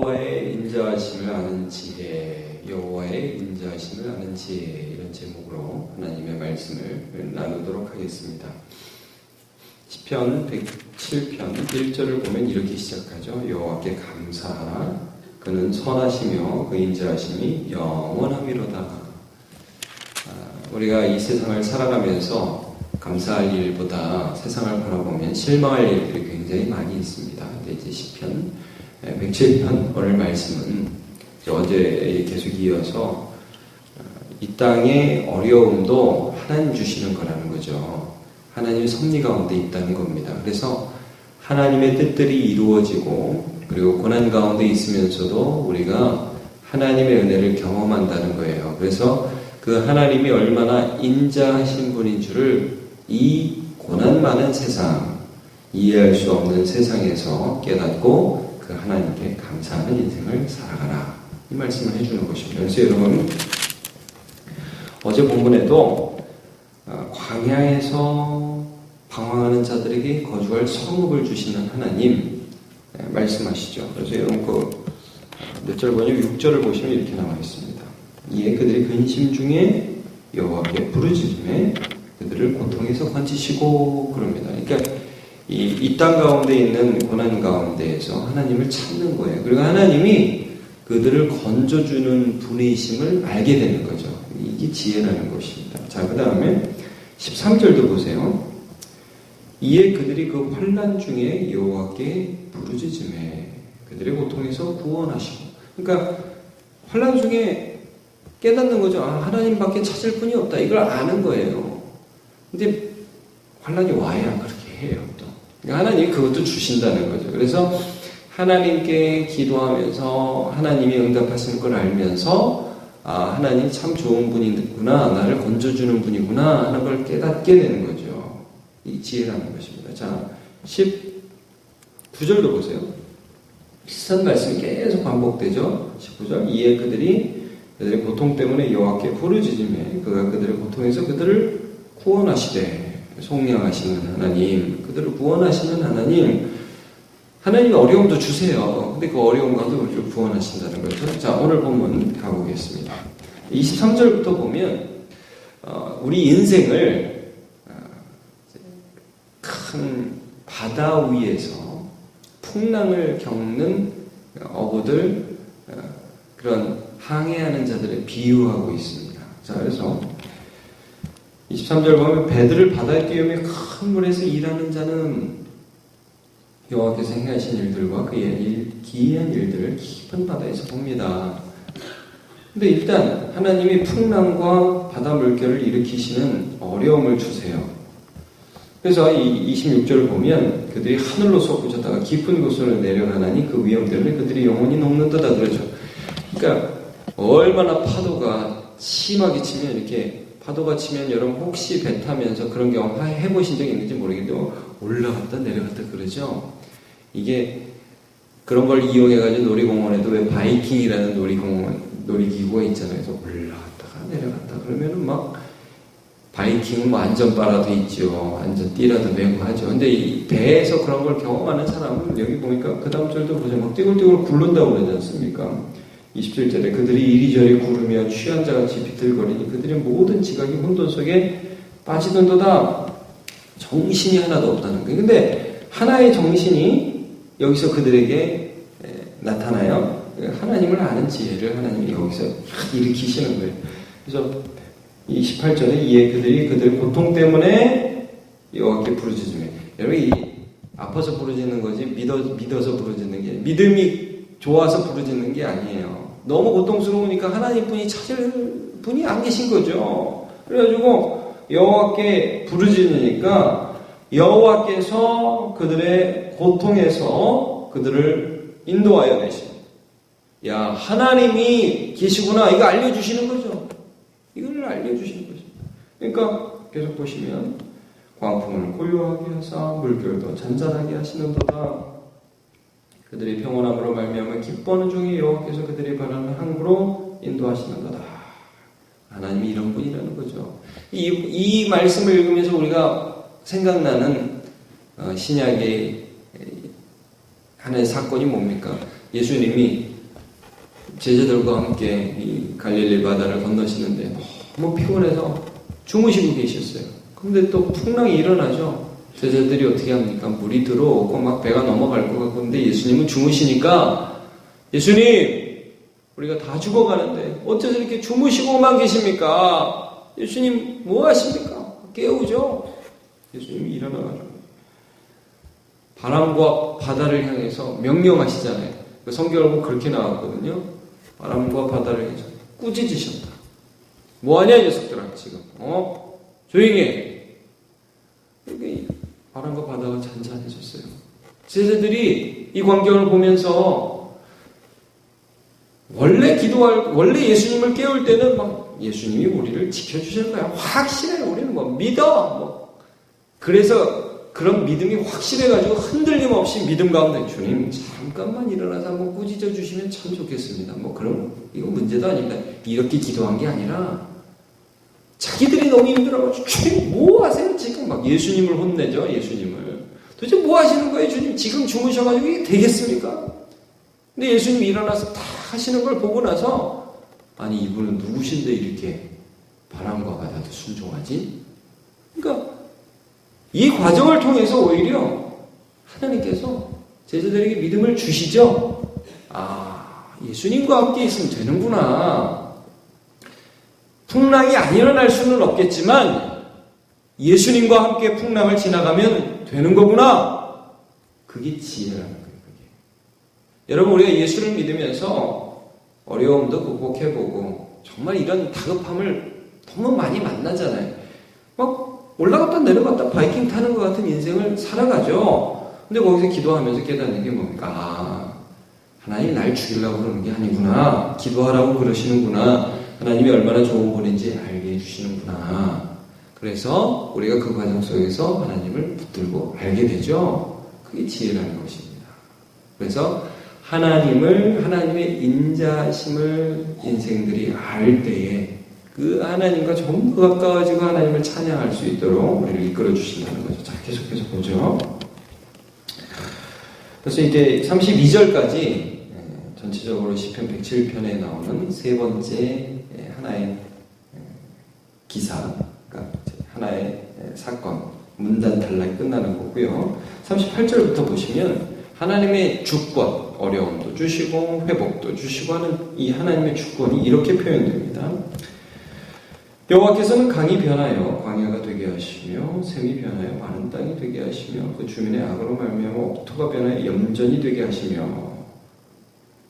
여호와의 인자하심을 아는 지혜, 여호와의 인자하심을 아는 지혜, 이런 제목으로 하나님의 말씀을 나누도록 하겠습니다. 시편 107편 1절을 보면 이렇게 시작하죠. 여호와께 감사하라. 그는 선하시며 그 인자하심이 영원함이로다. 우리가 이 세상을 살아가면서 감사할 일보다 세상을 바라보면 실망할 일들이 굉장히 많이 있습니다. 근데 이제 시편 107편 오늘 말씀은 어제에 계속 이어서 이 땅의 어려움도 하나님 주시는 거라는 거죠. 하나님의 섭리 가운데 있다는 겁니다. 그래서 하나님의 뜻들이 이루어지고 그리고 고난 가운데 있으면서도 우리가 하나님의 은혜를 경험한다는 거예요. 그래서 그 하나님이 얼마나 인자하신 분인 줄을 이 고난 많은 세상, 이해할 수 없는 세상에서 깨닫고 그 하나님께 감사하는 인생을 살아가라. 이 말씀을 해주는 것입니다. 그래서 여러분, 어제 본문에도 광야에서 방황하는 자들에게 거주할 성읍을 주시는 하나님 말씀하시죠. 그래서 여러분 몇 절 보냐면 6절을 보시면 이렇게 나와 있습니다. 이에 그들이 근심 중에 여호와께 부르짖음에 그들을 고통에서 건지시고 그럽니다. 그러니까 이 땅 가운데 있는 고난 가운데에서 하나님을 찾는 거예요. 그리고 하나님이 그들을 건져주는 분이심을 알게 되는 거죠. 이게 지혜라는 것입니다. 자, 그 다음에 13절도 보세요. 이에 그들이 그 환난 중에 여호와께 부르짖음에 그들의 고통에서 구원하시고. 그러니까 환난 중에 깨닫는 거죠. 하나님밖에 찾을 분이 없다. 이걸 아는 거예요. 근데 환난이 와야 그렇게 해요. 또 하나님이 그것도 주신다는 거죠. 그래서 하나님께 기도하면서 하나님이 응답하시는 걸 알면서 하나님 참 좋은 분이구나, 나를 건져주는 분이구나 하는 걸 깨닫게 되는 거죠. 이 지혜라는 것입니다. 자, 19절도 보세요. 비슷한 말씀이 계속 반복되죠. 19절. 이에 그들의 고통 때문에 여호와께 부르짖으며 그가 그들의 고통에서 그들을 구원하시되. 속량하시는 하나님, 그들을 구원하시는 하나님, 하나님이 어려움도 주세요. 근데 그 어려움 가운데 우리를 구원하신다는 거죠. 자, 오늘 본문 가보겠습니다. 23절부터 보면 우리 인생을 큰 바다 위에서 풍랑을 겪는 어부들, 그런 항해하는 자들을 비유하고 있습니다. 자, 그래서 23절 보면 배들을 바다에 띄우며 큰 물에서 일하는 자는 여호와께서 행하신 일들과 그의 기이한 일들을 깊은 바다에서 봅니다. 근데 일단 하나님이 풍랑과 바다 물결을 일으키시는 어려움을 주세요. 그래서 이 26절을 보면 그들이 하늘로 솟구쳤다가 깊은 곳으로 내려가나니 그 위험 때문에 그들이 영원히 녹는다다 그러죠. 그러니까 얼마나 파도가 심하게 치면 이렇게 파도가 치면 여러분 혹시 배 타면서 그런 경험 해보신 적이 있는지 모르겠는데 올라갔다 내려갔다 그러죠. 이게 그런 걸 이용해가지고 놀이공원에도 왜 바이킹이라는 놀이기구가 있잖아요. 그래서 올라갔다가 내려갔다 그러면은 막 바이킹은 뭐 안전바라도 있죠. 안전띠라도 메고 하죠. 근데 이 배에서 그런 걸 경험하는 사람은 여기 보니까 그 다음 절도 보죠. 막 띠굴띠굴 굴른다고 그러지 않습니까? 27절에 그들이 이리저리 구르며 취한 자같이 비틀거리니 그들의 모든 지각이 혼돈 속에 빠지던도다. 정신이 하나도 없다는 거예요. 근데 하나의 정신이 여기서 그들에게 나타나요. 하나님을 아는 지혜를 하나님이 여기서 일으키시는 거예요. 그래서 이 18절에 이에 그들이 그들 고통 때문에 여호와께 부르짖으며. 여러분 이 아파서 부르짖는 거지 믿어서 부르짖는 게 믿음이 좋아서 부르짖는 게 아니에요. 너무 고통스러우니까 하나님뿐이 찾을 분이 안 계신 거죠. 그래가지고 여호와께 부르짖으니까 여호와께서 그들의 고통에서 그들을 인도하여 내십니다. 야, 하나님이 계시구나. 이거 알려주시는 거죠. 이걸 알려주시는 거죠. 그러니까 계속 보시면 광풍을 고요하게 하사 물결도 잔잔하게 하시는도다. 그들이 평온함으로 말미암아 기뻐하는 중에 여호와께서 그들이 바라는 항구로 인도하시는도다. 하나님이 이런 분이라는 거죠. 이 말씀을 읽으면서 우리가 생각나는 신약의 하나의 사건이 뭡니까? 예수님이 제자들과 함께 이 갈릴리 바다를 건너시는데 너무 피곤해서 주무시고 계셨어요. 근데 또 풍랑이 일어나죠. 제자들이 어떻게 합니까? 물이 들어오고 막 배가 넘어갈 것 같고, 근데 예수님은 주무시니까, 예수님, 우리가 다 죽어가는데 어째서 이렇게 주무시고만 계십니까? 예수님 뭐 하십니까? 깨우죠. 예수님이 일어나가지고 바람과 바다를 향해서 명령하시잖아요. 성경을 보면 그렇게 나왔거든요. 바람과 바다를 향해서 꾸짖으셨다. 뭐하냐 이 녀석들아 지금 조용히 해. 이렇게 바람과 바다가 잔잔해졌어요. 제자들이 이 광경을 보면서 원래 예수님을 깨울 때는 막 예수님이 우리를 지켜주실 거야. 확실해. 우리는 뭐 믿어. 그래서 그런 믿음이 확실해가지고 흔들림 없이 믿음 가운데 주님 잠깐만 일어나서 한번 꾸짖어 주시면 참 좋겠습니다. 그럼 이건 문제도 아닙니다. 이렇게 기도한 게 아니라 자기들이 너무 힘들어가지고 주님 뭐 하세요? 지금 막 예수님을 혼내죠. 예수님을. 도대체 뭐 하시는 거예요? 주님 지금 주무셔가지고 이게 되겠습니까? 근데 예수님이 일어나서 다 하시는 걸 보고 나서 아니 이분은 누구신데 이렇게 바람과 바다도 순종하지? 그러니까 이 과정을 통해서 오히려 하나님께서 제자들에게 믿음을 주시죠. 예수님과 함께 있으면 되는구나. 풍랑이 안 일어날 수는 없겠지만 예수님과 함께 풍랑을 지나가면 되는 거구나. 그게 지혜라는 거예요. 여러분 우리가 예수를 믿으면서 어려움도 극복해보고 정말 이런 다급함을 너무 많이 만나잖아요. 막 올라갔다 내려갔다 바이킹 타는 것 같은 인생을 살아가죠. 근데 거기서 기도하면서 깨닫는 게 뭡니까? 하나님이 날 죽이려고 그러는 게 아니구나. 기도하라고 그러시는구나. 하나님이 얼마나 좋은 분인지 알게 해주시는구나. 그래서 우리가 그 과정 속에서 하나님을 붙들고 알게 되죠. 그게 지혜라는 것입니다. 그래서 하나님의 인자심을 인생들이 알 때에 그 하나님과 좀 더 가까워지고 하나님을 찬양할 수 있도록 우리를 이끌어 주신다는 거죠. 자, 계속해서 보죠. 그래서 이제 32절까지 전체적으로 시편 107편에 나오는 세 번째 하나의 기사, 그러니까 하나의 사건, 문단 단락이 끝나는 거고요. 38절부터 보시면 하나님의 주권, 어려움도 주시고 회복도 주시고 하는 이 하나님의 주권이 이렇게 표현됩니다. 여호와께서는 강이 변하여 광야가 되게 하시며 샘이 변하여 마른 땅이 되게 하시며 그 주민의 악으로 말미암아 옥토가 변하여 염전이 되게 하시며.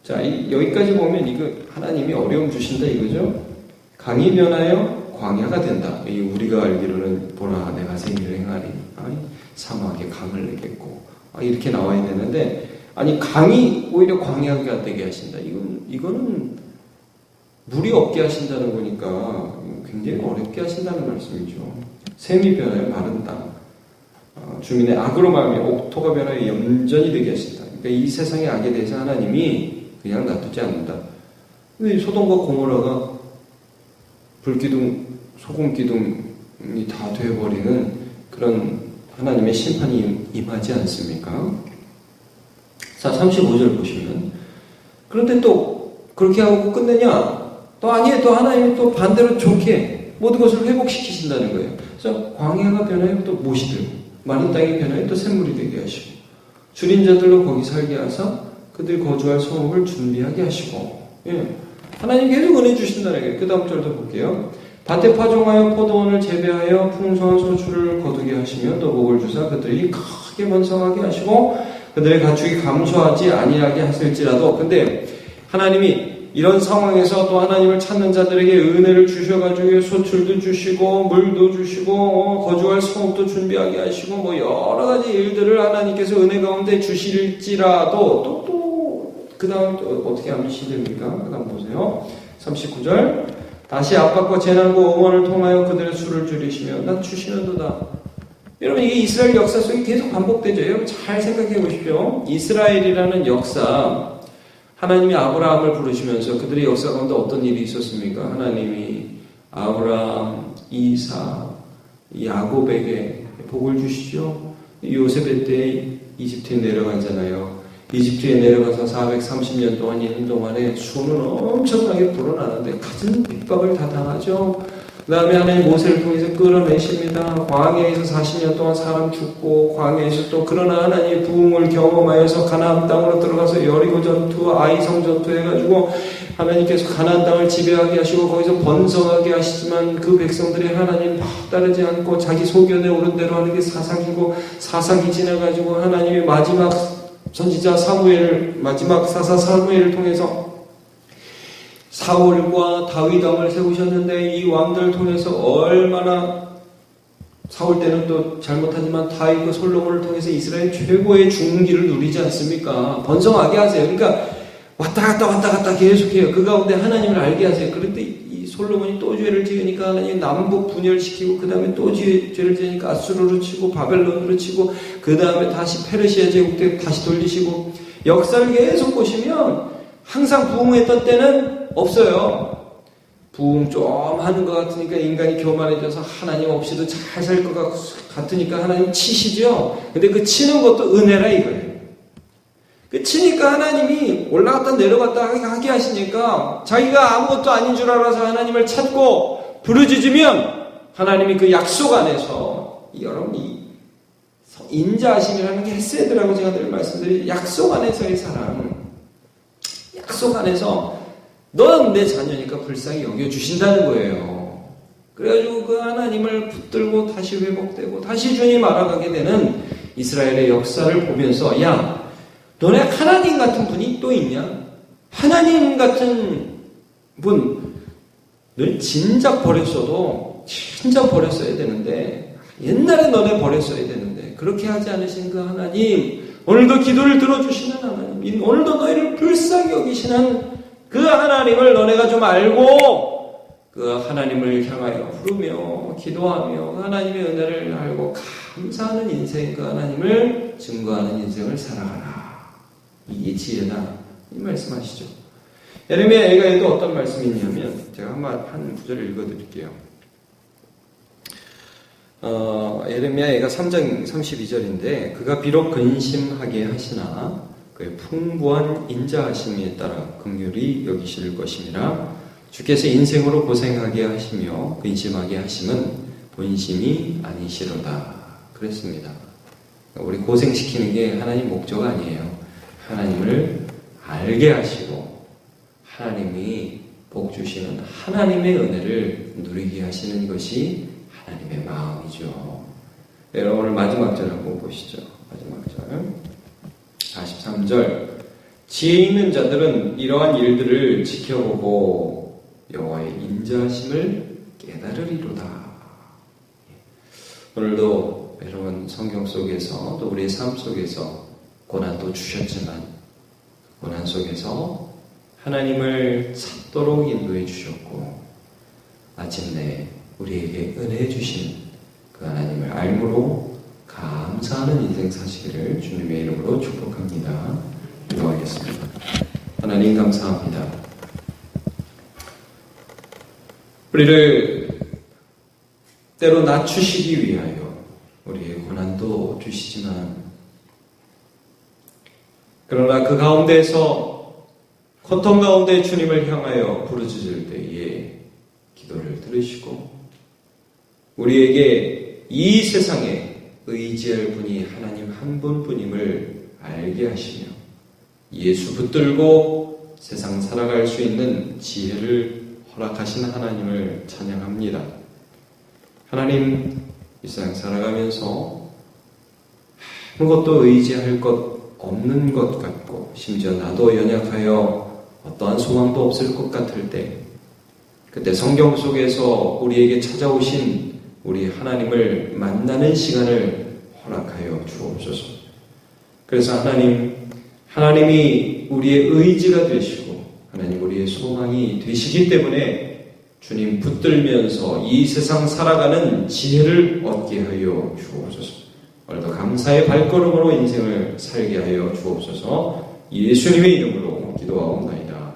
자, 여기까지 보면 이거 하나님이 어려움 주신다 이거죠. 강이 변하여 광야가 된다. 우리가 알기로는 보라 내가 생일을 행하리 사막에 강을 내겠고 이렇게 나와야 되는데 아니 강이 오히려 광야가 되게 하신다. 이거는 물이 없게 하신다는 거니까 굉장히 어렵게 하신다는 말씀이죠. 샘이 변하여 마른 땅, 주민의 악으로 말미암아 옥토가 변하여 염전이 되게 하신다. 그러니까 이 세상의 악에 대해서 하나님이 그냥 놔두지 않는다. 근데 소돔과 고모라가 불기둥, 소금기둥이 다 되어버리는 그런 하나님의 심판이 임하지 않습니까? 자, 35절 보시면 그런데 또 그렇게 하고 끝내냐? 또 아니에요. 또 하나님이 또 반대로 좋게 모든 것을 회복시키신다는 거예요. 그래서 광야가 변하여 또 못이 되고 마른 땅이 변하여 또 샘물이 되게 하시고 줄인 자들로 거기 살게 하사 그들 거주할 성읍을 준비하게 하시고 하나님 계속 은혜 주신다는 거예요. 그 다음 절도 볼게요. 밭에 파종하여 포도원을 재배하여 풍성한 소출을 거두게 하시며 또 복을 주사 그들이 크게 번성하게 하시고 그들의 가축이 감소하지 아니하게 하실지라도. 근데 하나님이 이런 상황에서 또 하나님을 찾는 자들에게 은혜를 주셔가지고 소출도 주시고 물도 주시고 거주할 성읍도 준비하게 하시고 여러 가지 일들을 하나님께서 은혜 가운데 주실지라도 또 그 다음 어떻게 하면 시됩니까? 그 다음 보세요. 39절 다시 압박과 재난과 응원을 통하여 그들의 수를 줄이시며 낮추시는도다. 여러분 이게 이스라엘 역사 속에 계속 반복되죠. 여러분 잘 생각해 보십시오. 이스라엘이라는 역사 하나님이 아브라함을 부르시면서 그들의 역사 가운데 어떤 일이 있었습니까? 하나님이 아브라함, 이삭, 야곱에게 복을 주시죠. 요셉의 때 이집트에 내려가잖아요. 이집트에 내려가서 430년 동안 있는 동안에 수는 엄청나게 불어나는데 갖은 핍박을 다 당하죠. 그 다음에 하나님 모세를 통해서 끌어내십니다. 광야에서 40년 동안 사람 죽고, 광야에서 또 그러나 하나님의 부흥을 경험하여서 가나안 땅으로 들어가서 여리고 전투, 아이성 전투 해가지고 하나님께서 가나안 땅을 지배하게 하시고 거기서 번성하게 하시지만 그 백성들이 하나님 따르지 않고 자기 소견에 오른 대로 하는 게 사사기고, 사사기 지나가지고 하나님의 마지막 선지자 사무엘을, 마지막 사사 사무엘을 통해서 사울과 다윗 왕을 세우셨는데 이 왕들을 통해서 얼마나, 사울 때는 또 잘못하지만 다윗과 솔로몬을 통해서 이스라엘 최고의 중기를 누리지 않습니까? 번성하게 하세요. 그러니까 왔다 갔다 계속해요. 그 가운데 하나님을 알게 하세요. 그런데 이 솔로몬이 또 죄를 지으니까 하나님 남북 분열시키고, 그 다음에 또 죄를 지으니까 아수르로 치고 바벨론으로 치고, 그 다음에 다시 페르시아 제국대 다시 돌리시고, 역사를 계속 보시면 항상 부흥했던 때는 없어요. 부흥 좀 하는 것 같으니까 인간이 교만해져서 하나님 없이도 잘 살 것 같으니까 하나님 치시죠. 근데 그 치는 것도 은혜라 이거예요. 그 치니까 하나님이 올라갔다 내려갔다 하게 하시니까 자기가 아무것도 아닌 줄 알아서 하나님을 찾고 부르짖으면 하나님이 그 약속 안에서, 여러분이 인자하심이라는 게 헤세드라고 제가 늘 말씀드린 약속 안에서의 사랑, 약속 안에서 너는 내 자녀니까 불쌍히 여겨주신다는 거예요. 그래가지고 그 하나님을 붙들고 다시 회복되고 다시 주님 알아가게 되는 이스라엘의 역사를 보면서, 야, 너네 하나님 같은 분이 또 있냐? 하나님 같은 분을 진작 버렸어도 진작 버렸어야 되는데, 옛날에 너네 버렸어야 되는데 그렇게 하지 않으신 그 하나님, 오늘도 기도를 들어주시는 하나님, 오늘도 너희를 불쌍히 여기시는 그 하나님을 너네가 좀 알고 그 하나님을 향하여 부르며 기도하며 하나님의 은혜를 알고 감사하는 인생, 그 하나님을 증거하는 인생을 살아가라. 이게 지혜다, 이 말씀하시죠. 예레미야에도 어떤 말씀이 있냐면, 제가 한 구절을 읽어드릴게요. 예레미야가 3장 32절인데, 그가 비록 근심하게 하시나 그의 풍부한 인자하심에 따라 긍휼히 여기실 것임이라. 주께서 인생으로 고생하게 하시며 근심하게 하심은 본심이 아니시로다 그랬습니다. 우리 고생시키는 게 하나님 목적 아니에요. 하나님을 알게 하시고 하나님이 복 주시는 하나님의 은혜를 누리게 하시는 것이 하나님의 마음이죠. 여러분, 오늘 마지막 절 한번 보시죠. 마지막 절 43절. 지혜 있는 자들은 이러한 일들을 지켜보고 여호와의 인자하심을 깨달으리로다. 오늘도 여러분 성경 속에서 또 우리의 삶 속에서 고난도 주셨지만 고난 속에서 하나님을 찾도록 인도해 주셨고, 마침내 우리에게 은혜 주신 그 하나님을 알므로 감사하는 인생 사시기를 주님의 이름으로 축복합니다. 기도하겠습니다. 하나님 감사합니다. 우리를 때로 낮추시기 위하여 우리의 고난도 주시지만, 그러나 그 가운데서 고통 가운데 주님을 향하여 부르짖을 때에 기도를 들으시고 우리에게 이 세상에 의지할 분이 하나님 한 분뿐임을 알게 하시며 예수 붙들고 세상 살아갈 수 있는 지혜를 허락하신 하나님을 찬양합니다. 하나님, 이 세상 살아가면서 아무것도 의지할 것 없는 것 같고, 심지어 나도 연약하여 어떠한 소망도 없을 것 같을 때, 그때 성경 속에서 우리에게 찾아오신 우리 하나님을 만나는 시간을 허락하여 주옵소서. 그래서 하나님이 우리의 의지가 되시고 하나님 우리의 소망이 되시기 때문에 주님 붙들면서 이 세상 살아가는 지혜를 얻게 하여 주옵소서. 오늘도 감사의 발걸음으로 인생을 살게 하여 주옵소서. 예수님의 이름으로 기도하옵나이다.